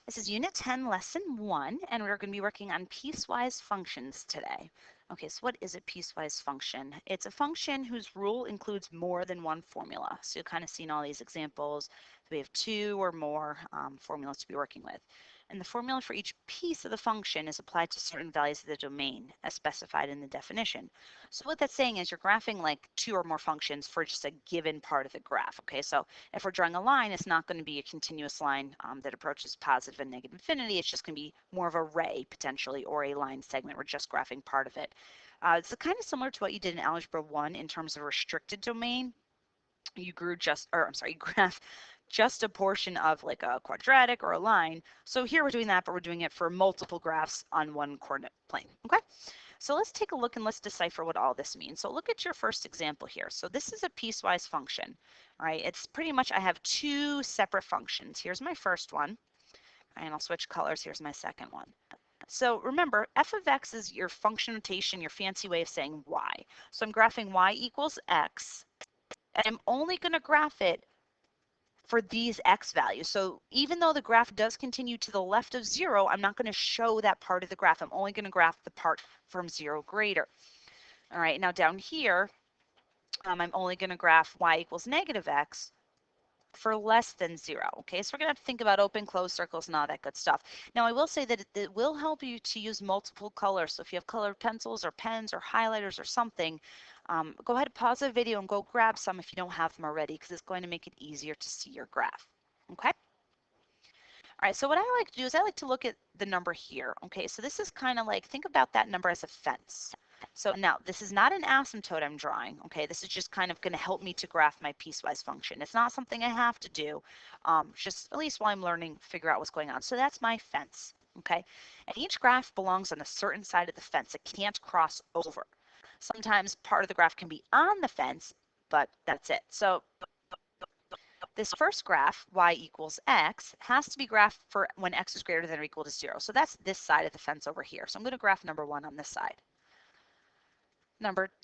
This is Unit 10, Lesson 1, and we're going to be working on piecewise functions today. Okay, so what is a piecewise function? It's a function whose rule includes more than one formula. So you'll kind of see in all these examples that we have two or more formulas to be working with. And the formula for each piece of the function is applied to certain values of the domain as specified in the definition. So what that's saying is you're graphing like two or more functions for just a given part of the graph. Okay, so if we're drawing a line, it's not going to be a continuous line that approaches positive and negative infinity. It's just going to be more of a ray potentially, or a line segment. We're just graphing part of it. It's kind of similar to what you did in Algebra 1 in terms of restricted domain. You graph just a portion of like a quadratic or a line. So here we're doing that, but we're doing it for multiple graphs on one coordinate plane. Okay. So let's take a look and let's decipher what all this means. So look at your first example here. So this is a piecewise function. All right, it's pretty much I have two separate functions. Here's my first one, and I'll switch colors. Here's my second one. So remember, f of x is your function notation, your fancy way of saying y. So I'm graphing y equals x, and I'm only going to graph it for these x values. So even though the graph does continue to the left of 0, I'm not going to show that part of the graph. I'm only going to graph the part from 0 greater. All right, now down here, I'm only going to graph y equals negative x for less than 0. Okay, so we're going to have to think about open, closed circles and all that good stuff. Now, I will say that it will help you to use multiple colors. So if you have colored pencils or pens or highlighters or something, go ahead and pause the video and go grab some if you don't have them already, because it's going to make it easier to see your graph. Okay? All right, so what I like to do is I like to look at the number here. Okay, so this is kind of like, think about that number as a fence. So now this is not an asymptote I'm drawing. Okay, this is just kind of going to help me to graph my piecewise function. It's not something I have to do, just at least while I'm learning, figure out what's going on. So that's my fence. Okay, and each graph belongs on a certain side of the fence. It can't cross over. Sometimes part of the graph can be on the fence, but that's it. So this first graph, y equals x, has to be graphed for when x is greater than or equal to 0. So that's this side of the fence over here. So I'm going to graph number 1 on this side.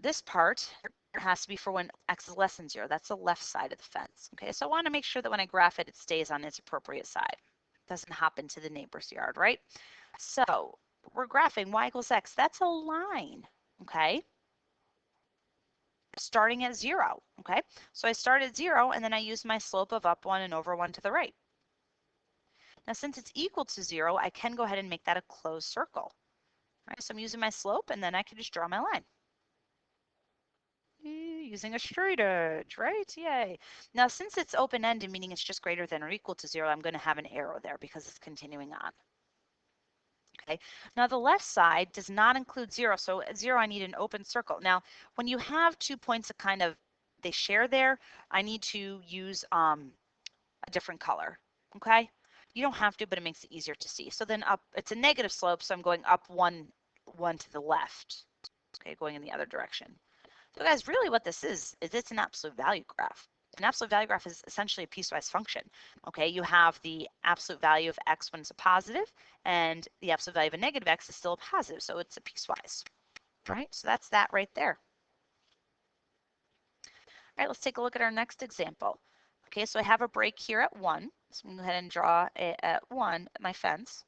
This part has to be for when x is less than 0. That's the left side of the fence. Okay, so I want to make sure that when I graph it, it stays on its appropriate side. It doesn't hop into the neighbor's yard, right? So we're graphing y equals x. That's a line, okay? Starting at 0, okay? So I start at 0, and then I use my slope of up 1 and over 1 to the right. Now, since it's equal to 0, I can go ahead and make that a closed circle. All right, so I'm using my slope, and then I can just draw my line. Using a straight edge, right? Yay. Now, since it's open-ended, meaning it's just greater than or equal to 0, I'm going to have an arrow there because it's continuing on. Okay, now the left side does not include 0, so at 0 I need an open circle. Now, when you have 2 points that kind of, they share there, I need to use a different color, okay? You don't have to, but it makes it easier to see. So then up, it's a negative slope, so I'm going up one to the left, okay, going in the other direction. So guys, really what this is it's an absolute value graph. An absolute value graph is essentially a piecewise function. Okay, you have the absolute value of x when it's a positive, and the absolute value of a negative x is still a positive, so it's a piecewise. Right, so that's that right there. All right, let's take a look at our next example. Okay, so I have a break here at 1. So I'm going to go ahead and draw it at 1, my fence.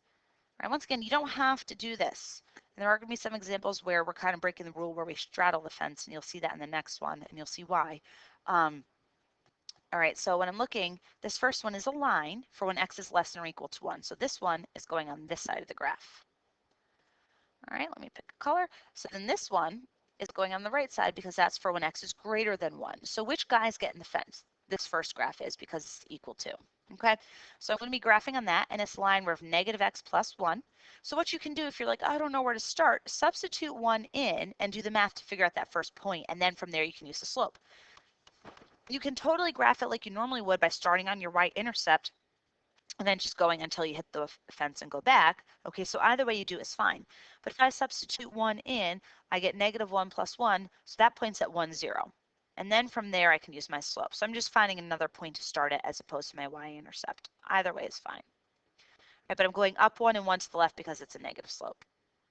All right, once again, you don't have to do this. And there are going to be some examples where we're kind of breaking the rule where we straddle the fence, and you'll see that in the next one, and you'll see why. All right, so when I'm looking, this first one is a line for when x is less than or equal to 1. So this one is going on this side of the graph. All right, let me pick a color. So then this one is going on the right side because that's for when x is greater than 1. So which guys get in the fence? This first graph is because it's equal to. Okay, so I'm going to be graphing on that, and it's a line where of negative x plus 1. So what you can do if you're like, I don't know where to start, substitute 1 in and do the math to figure out that first point, and then from there you can use the slope. You can totally graph it like you normally would by starting on your y-intercept and then just going until you hit the fence and go back. Okay, so either way you do is fine. But if I substitute 1 in, I get negative 1 plus 1, so that points at 1, 0. And then from there I can use my slope. So I'm just finding another point to start at as opposed to my y-intercept. Either way is fine. Right, but I'm going up 1 and 1 to the left because it's a negative slope.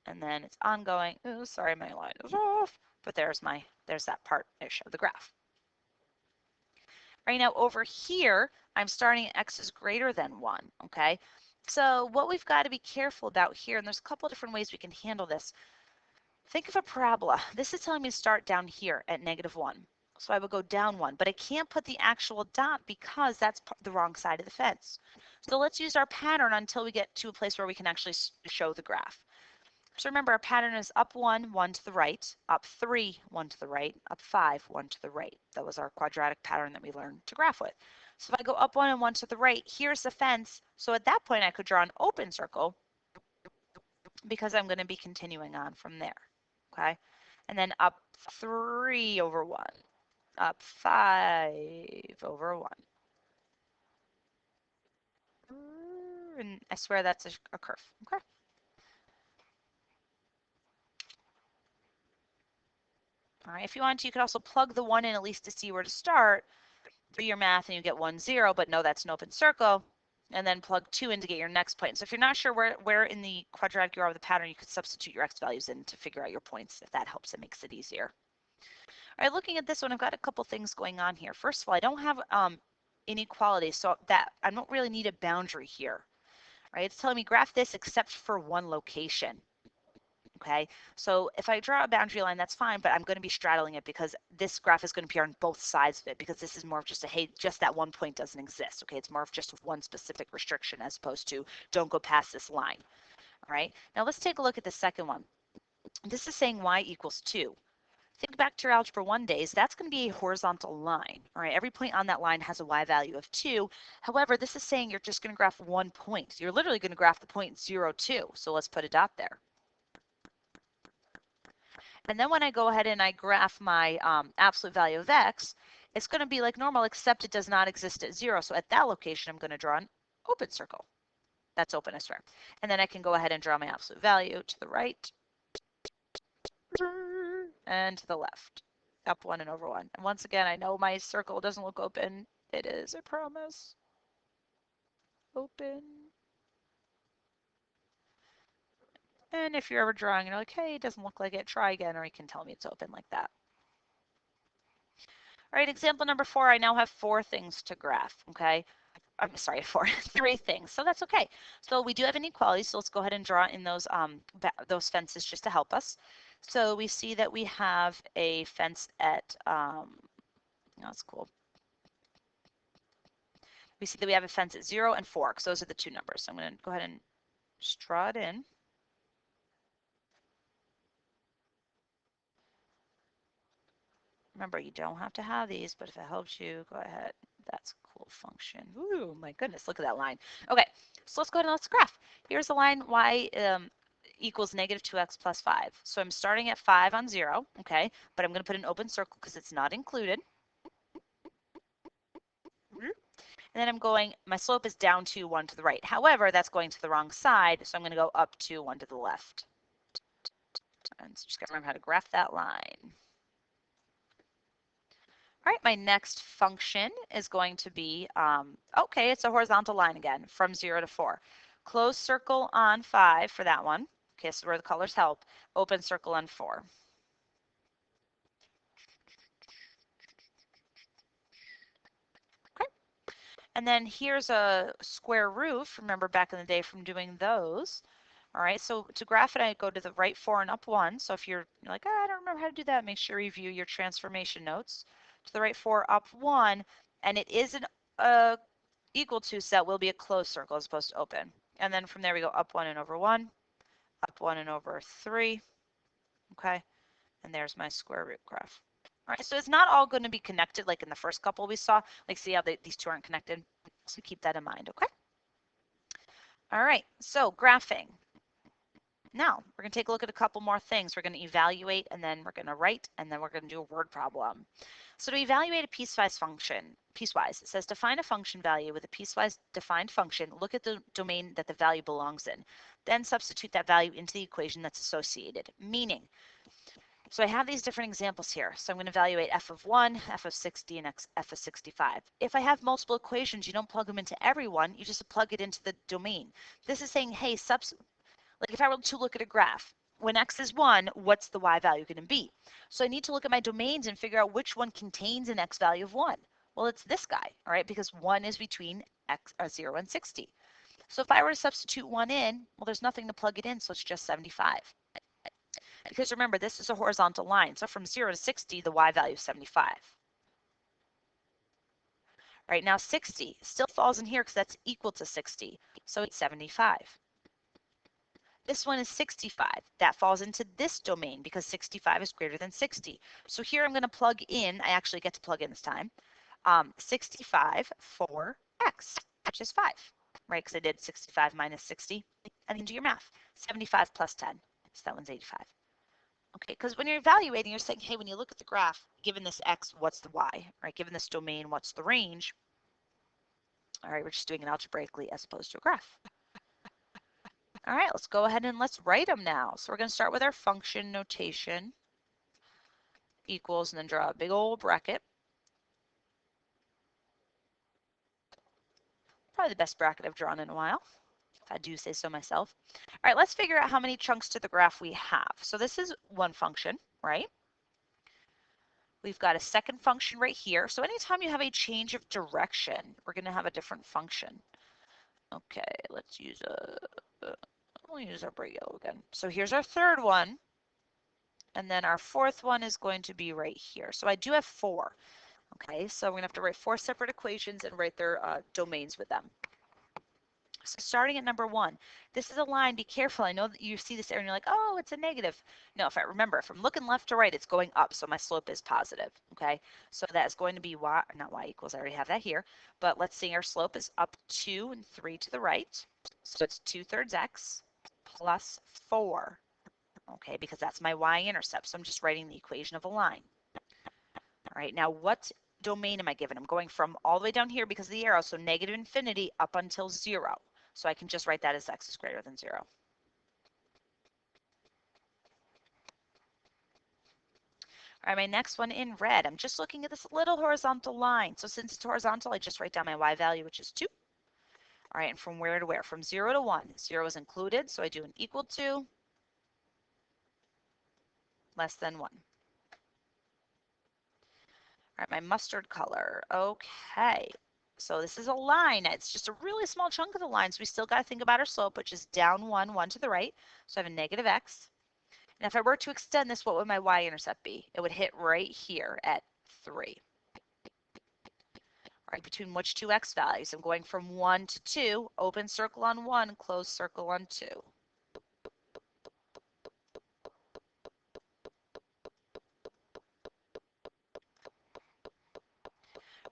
And then it's ongoing. Oh, sorry, my line is off. But there's that part-ish of the graph. Right now over here, I'm starting at x is greater than 1, okay? So what we've got to be careful about here, and there's a couple different ways we can handle this. Think of a parabola. This is telling me to start down here at -1. So I would go down 1, but I can't put the actual dot because that's the wrong side of the fence. So let's use our pattern until we get to a place where we can actually show the graph. So remember, our pattern is up 1, 1 to the right, up 3, 1 to the right, up 5, 1 to the right. That was our quadratic pattern that we learned to graph with. So if I go up 1 and 1 to the right, here's the fence. So at that point, I could draw an open circle because I'm going to be continuing on from there. Okay, and then up 3 over 1, up 5 over 1. And I swear that's a curve. Okay. All right, if you want to, you could also plug the 1 in at least to see where to start. Do your math and you get 1, 0, but no, that's an open circle. And then plug 2 in to get your next point. So if you're not sure where in the quadratic you are with the pattern, you could substitute your x values in to figure out your points. If that helps, it makes it easier. All right, looking at this one, I've got a couple things going on here. First of all, I don't have inequality, so that I don't really need a boundary here. Right? It's telling me graph this except for one location. Okay, so if I draw a boundary line, that's fine, but I'm going to be straddling it because this graph is going to appear on both sides of it because this is more of just a, hey, just that one point doesn't exist. Okay, it's more of just one specific restriction as opposed to don't go past this line. All right, now let's take a look at the second one. This is saying y equals 2. Think back to your Algebra 1 days, that's going to be a horizontal line. All right, every point on that line has a y value of 2. However, this is saying you're just going to graph one point. You're literally going to graph the point 0, 2. So let's put a dot there. And then when I go ahead and I graph my absolute value of x, it's going to be like normal, except it does not exist at 0. So at that location, I'm going to draw an open circle. That's open, I swear. And then I can go ahead and draw my absolute value to the right and to the left. Up 1 and over 1. And once again, I know my circle doesn't look open. It is, I promise. Open. And if you're ever drawing, you're like, hey, it doesn't look like it, try again, or you can tell me it's open like that. All right, example number 4, I now have 4 things to graph, okay? I'm sorry, 3 things, so that's okay. So we do have inequality, so let's go ahead and draw in those fences just to help us. So we see that we have a fence at, that's cool. We see that we have a fence at 0 and 4, because those are the 2 numbers. So I'm going to go ahead and just draw it in. Remember, you don't have to have these, but if it helps you, go ahead. That's a cool function. Ooh, my goodness, look at that line. Okay, so let's go ahead and let's graph. Here's the line y equals -2x plus 5. So I'm starting at 5 on 0, okay, but I'm going to put an open circle because it's not included. And then I'm going, my slope is down 2, 1 to the right. However, that's going to the wrong side, so I'm going to go up 2, 1 to the left. And so just got to remember how to graph that line. All right, my next function is going to be, okay, it's a horizontal line again from 0 to 4. Closed circle on 5 for that one. Okay, so where the colors help. Open circle on 4. Okay, and then here's a square roof. Remember back in the day from doing those. All right, so to graph it, I go to the right 4 and up 1. So if you're like, oh, I don't remember how to do that, make sure you review your transformation notes. To the right 4, up 1, and it is an equal to, so that will be a closed circle as opposed to open. And then from there we go up 1 and over 1, up 1 and over 3, okay? And there's my square root graph. All right, so it's not all going to be connected like in the first couple we saw. Like see how these two aren't connected? So keep that in mind, okay? All right, so graphing. Now, we're going to take a look at a couple more things. We're going to evaluate, and then we're going to write, and then we're going to do a word problem. So to evaluate a piecewise function, piecewise, it says to find a function value with a piecewise defined function, look at the domain that the value belongs in. Then substitute that value into the equation that's associated, meaning, so I have these different examples here. So I'm going to evaluate f of 1, f of 60, and f of 65. If I have multiple equations, you don't plug them into every one, you just plug it into the domain. This is saying, hey, like if I were to look at a graph, when x is 1, what's the y value going to be? So I need to look at my domains and figure out which one contains an x value of 1. Well, it's this guy, all right, because 1 is between 0 and 60. So if I were to substitute 1 in, well, there's nothing to plug it in, so it's just 75. Because remember, this is a horizontal line. So from 0 to 60, the y value is 75. Right now 60 still falls in here because that's equal to 60. So it's 75. This one is 65. That falls into this domain because 65 is greater than 60. So here I'm going to plug in, I actually get to plug in this time, 65 for x, which is 5, right? Because I did 65 minus 60. And then do your math. 75 plus 10. So that one's 85. Okay, because when you're evaluating, you're saying, hey, when you look at the graph, given this x, what's the y, right? Given this domain, what's the range? All right, we're just doing it algebraically as opposed to a graph. All right, let's go ahead and let's write them now. So we're going to start with our function notation, equals, and then draw a big old bracket. Probably the best bracket I've drawn in a while, if I do say so myself. All right, let's figure out how many chunks to the graph we have. So this is one function, right? We've got a second function right here. So anytime you have a change of direction, we're going to have a different function. Okay, let's use we'll use our bright yellow again. So here's our third one. And then our fourth one is going to be right here. So I do have 4. Okay, so we're going to have to write 4 separate equations and write their domains with them. So starting at number 1, this is a line. Be careful. I know that you see this area and you're like, oh, it's a negative. No, if I'm looking left to right, it's going up. So my slope is positive. Okay, so that's going to be y, not y equals, I already have that here. But let's see, our slope is up 2 and 3 to the right. So it's 2/3 x plus 4. Okay, because that's my y-intercept. So I'm just writing the equation of a line. All right, now what domain am I given? I'm going from all the way down here because of the arrow, so negative infinity up until 0. So I can just write that as x is greater than 0. All right, my next one in red, I'm just looking at this little horizontal line. So since it's horizontal, I just write down my y value, which is 2. All right, and from where to where? From 0 to 1. 0 is included, so I do an equal to, less than 1. All right, my mustard color. Okay, so this is a line. It's just a really small chunk of the line, so we still got to think about our slope, which is down 1, 1 to the right. So I have a negative x. And if I were to extend this, what would my y-intercept be? It would hit right here at 3. All right, between which two x values? I'm going from 1 to 2, open circle on 1, close circle on 2.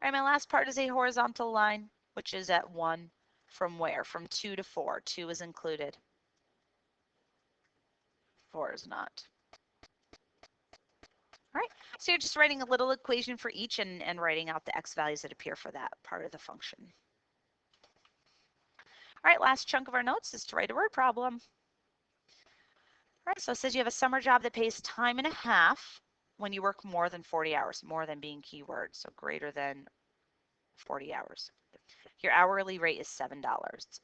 All right, my last part is a horizontal line, which is at 1 from where? From 2 to 4. 2 is included. 4 is not. All right, so you're just writing a little equation for each and writing out the x values that appear for that part of the function. All right, last chunk of our notes is to write a word problem. All right, so it says you have a summer job that pays time and a half when you work more than 40 hours, more than being keyword, so greater than 40 hours. Your hourly rate is $7.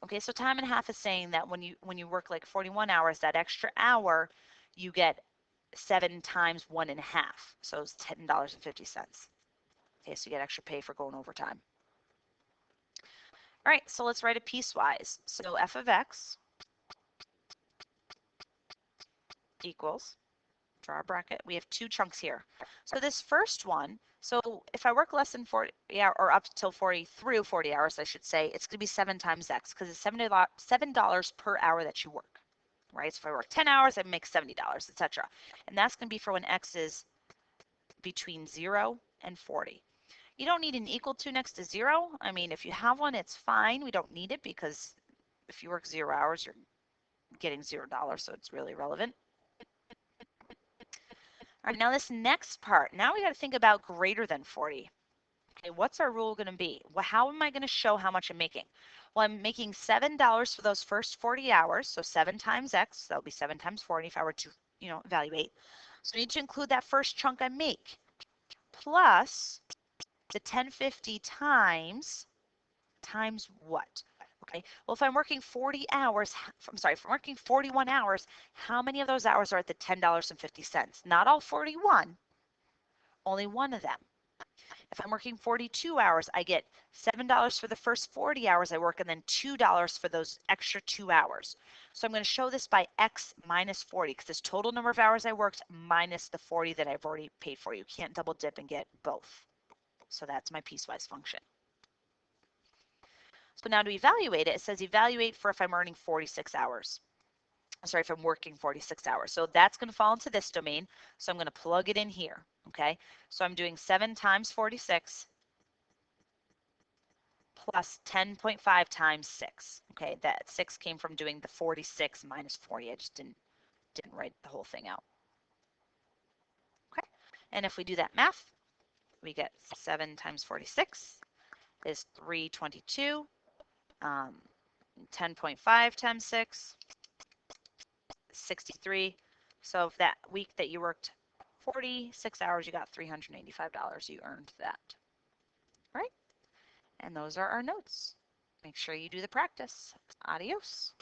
Okay, so time and a half is saying that when you work like 41 hours, that extra hour, you get 7 times 1.5. So it's $10.50. Okay, so you get extra pay for going overtime. All right, so let's write it piecewise. So f of x equals, draw our bracket. We have 2 chunks here. So this first one, so if I work less than 40 or up till 43 or 40 hours, I should say, it's going to be 7 times x because it's $7 per hour that you work, right? So if I work 10 hours, I make $70, etc. And that's going to be for when x is between 0 and 40. You don't need an equal to next to 0. I mean, if you have one, it's fine. We don't need it because if you work 0 hours, you're getting $0, so it's really irrelevant. All right, now this next part, now we got to think about greater than 40. Okay, what's our rule going to be? Well, how am I going to show how much I'm making? Well, I'm making $7 for those first 40 hours, so 7 times x, so that would be 7 times 40 if I were to, evaluate. So I need to include that first chunk I make, plus the 1050 times what? Okay, well, if I'm working 40 hours, if I'm working 41 hours, how many of those hours are at the $10.50? Not all 41, only one of them. If I'm working 42 hours, I get $7 for the first 40 hours I work and then $2 for those extra 2 hours. So I'm going to show this by X minus 40 because this total number of hours I worked minus the 40 that I've already paid for. You can't double dip and get both. So that's my piecewise function. So now to evaluate it, it says evaluate for if I'm earning 46 hours. Sorry, if I'm working 46 hours. So that's going to fall into this domain. So I'm going to plug it in here. Okay. So I'm doing 7 times 46 plus 10.5 times 6. Okay. That 6 came from doing the 46 minus 40. I just didn't write the whole thing out. Okay. And if we do that math, we get 7 times 46 is 322. 10.5 times 6, 63. So if that week that you worked 46 hours, you got $385. You earned that. All right? And those are our notes. Make sure you do the practice. Adios.